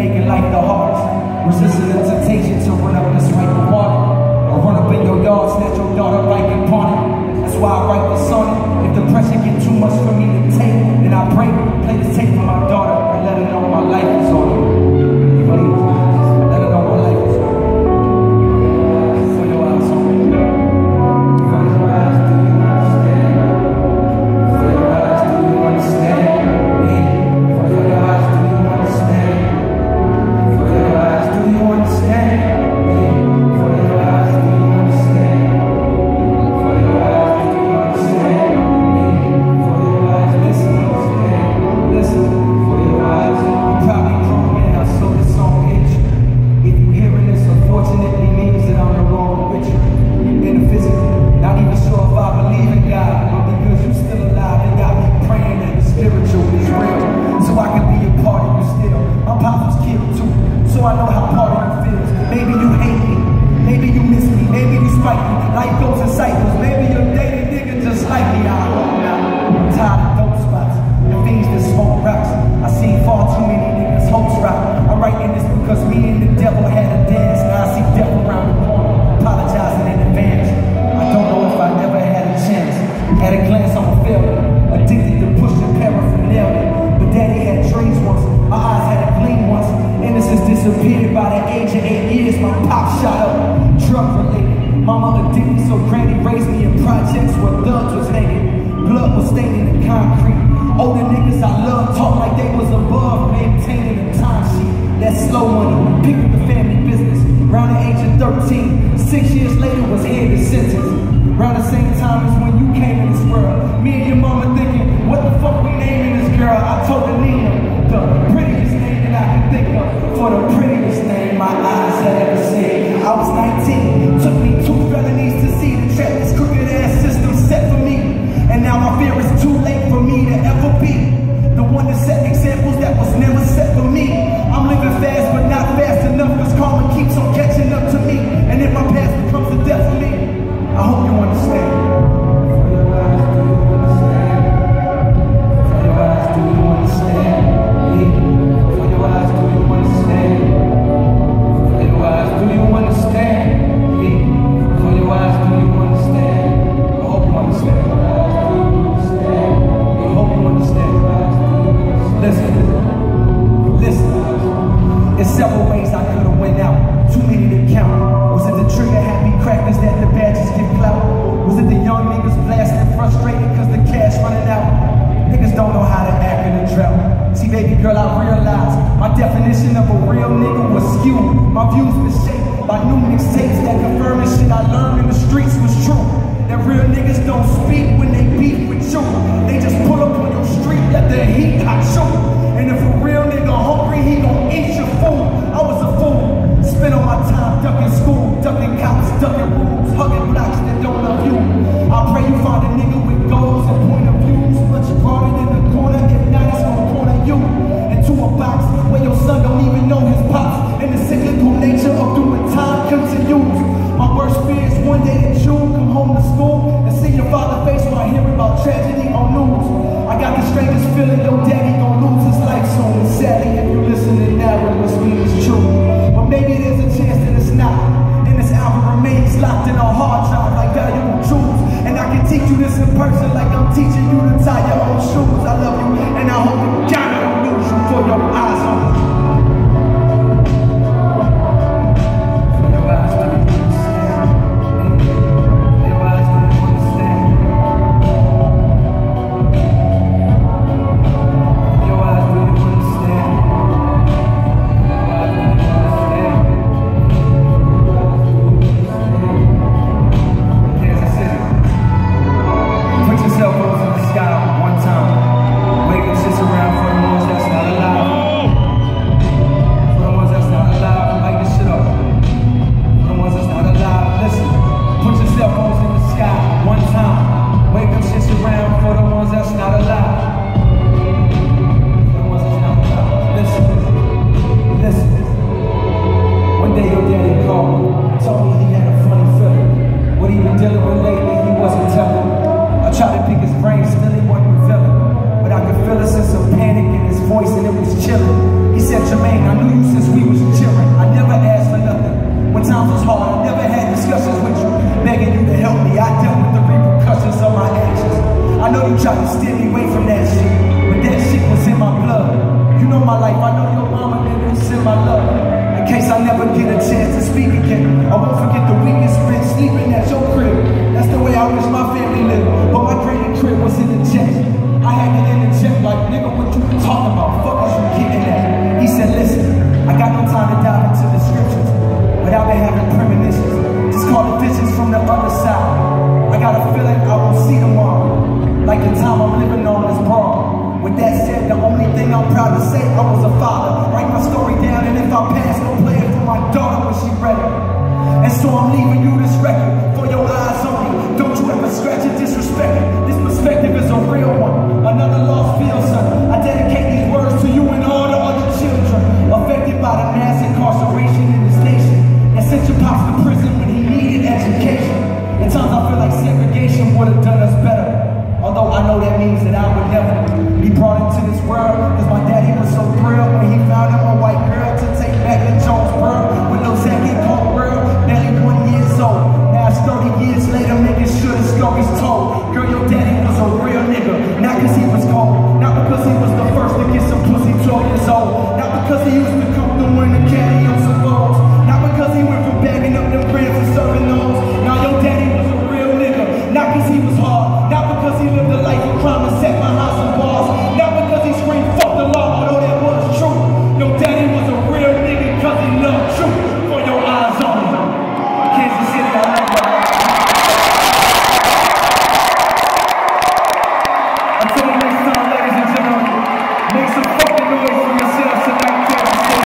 making life the hardest. Resisting the temptation to run up and swipe the water, or run up in your yard, snatch your daughter bike and pawn it. That's why I write this song. If the pressure get too much for me to take, then I pray, play this tape for my daughter and let her know my life is on it. Please, let her know my life is on it. For your eyes on me. For your eyes, do you understand? For your eyes, do you understand? For your eyes, do you understand? For your eyes, do you understand? For your eyes, do you understand? For your eyes, do you understand? For your eyes, listen, listen. For your eyes, you probably grown man, I saw this song hit you. If you hearing this, unfortunately means that I'm no longer with you. In the physical, not even sure if I believe in God, but because you still alive, it got me praying that the spiritual is real, so I can be a part of you still. My pop was killed too, so I know how part of you feels. Maybe you hate me, maybe you miss me, maybe you spite me. Life goes in cycles, maybe you're dating nigga just like me. I don't know. I'm tired of dope spots, the fiends that smoke rocks. I seen far too many niggas hopes rock. I'm writing this because me and the devil had a dance. Now I see death around the corner, apologizing in advance. I don't know if I ever had a chance. At a glance, I'm a failure, addicted to pushing paraphernalia. But daddy had dreams once, my eyes had a gleam once. Innocence disappeared by the age of 8 years. My pop shot up, drug related. Mama addicted, so granny raised me in projects where thugs was hanging. Blood was staining the concrete. Older niggas I love talk like they was above maintaining a time sheet. That slow money, pick up the family business. Around the age of 13, 6 years later was handed sentence. Around the same time as when you came in this world. Me and your mama thinking, what the fuck we naming this girl? I told her Nina, the prettiest name that I can think of. For the prettiest name my eyes had ever seen. I was 19, took me 2 felonies to see the trap this crooked ass system set for me. And now I fear it's too late for me to ever be the one to set examples that was never set for me. I'm living fast but not fast enough, cause karma keeps on catching up to me. And if my past becomes a death for me, I hope you understand. For your eyes, do you understand? For your eyes, do you understand? For your eyes, do you understand? For your eyes, do you understand? For your eyes, do you understand? I hope you understand. I hope you understand. Listen, listen. In several ways I could have went out, too many to count. Was it the trigger happy crackers that the badges give clout? Was it the young niggas blasting frustrated cause the cash running out? Niggas don't know how to act in a drought. See baby girl, I realized my definition of a real nigga was skewed. My views were shaped by new mixtapes that confirm the shit I learned in the streets was true. That real niggas don't speak when they beef with you. They just pull up on your street, let the heat hot shoot. And if a real nigga hungry, he gon' eat your food. I was a fool, spent all my time ducking school, ducking cops, ducking rules, hugging blocks that don't love you. I pray you find a nigga with goals and point of views, much broader than the corner, if not it's gon' corner you into a box where your son don't even know his pops. And the cyclical nature of doing time continues. My worst fear is one day that you come home to school and see your father face while hearing about tragedy on news. I got the strangest feeling your daddy gon' lose his life soon. And sadly, if you listening now, it must mean it's true. But maybe there's a chance that it's not. And this album remains locked in a hard drive like valuable jewels. And I can teach you this in person like I'm teaching you to tie your own shoes. I love you and I hope that God don't lose you for your eyes on me. Put yourself over the sky one time. never get a chance to speak again. I won't forget the weekend spent sleeping at your crib. That's the way I wish my family lived. But my granny crib was in the jet. I had to interject like, nigga, what you talking about? Fuck is you getting at? He said, listen, I got no time to dive into the scriptures, but I've been having premonitions. Just call it visions from the other side. I got a feeling I won't see tomorrow, like the time I'm living on is wrong. With that said, the only thing I'm proud to say, I was a father. Write my story down, and if I pass, go play it for my daughter when she ready. And so I'm leaving you this record for your eyes only. Don't you ever scratch it, disrespect it. This perspective is a real one. Another lost field, son. I dedicate these words to you and all the other children affected by the mass incarceration in this nation. And sent your pops to prison when he needed education. At times I feel like segregation would have done us better. Although I know that means that I would never be brought into this world, because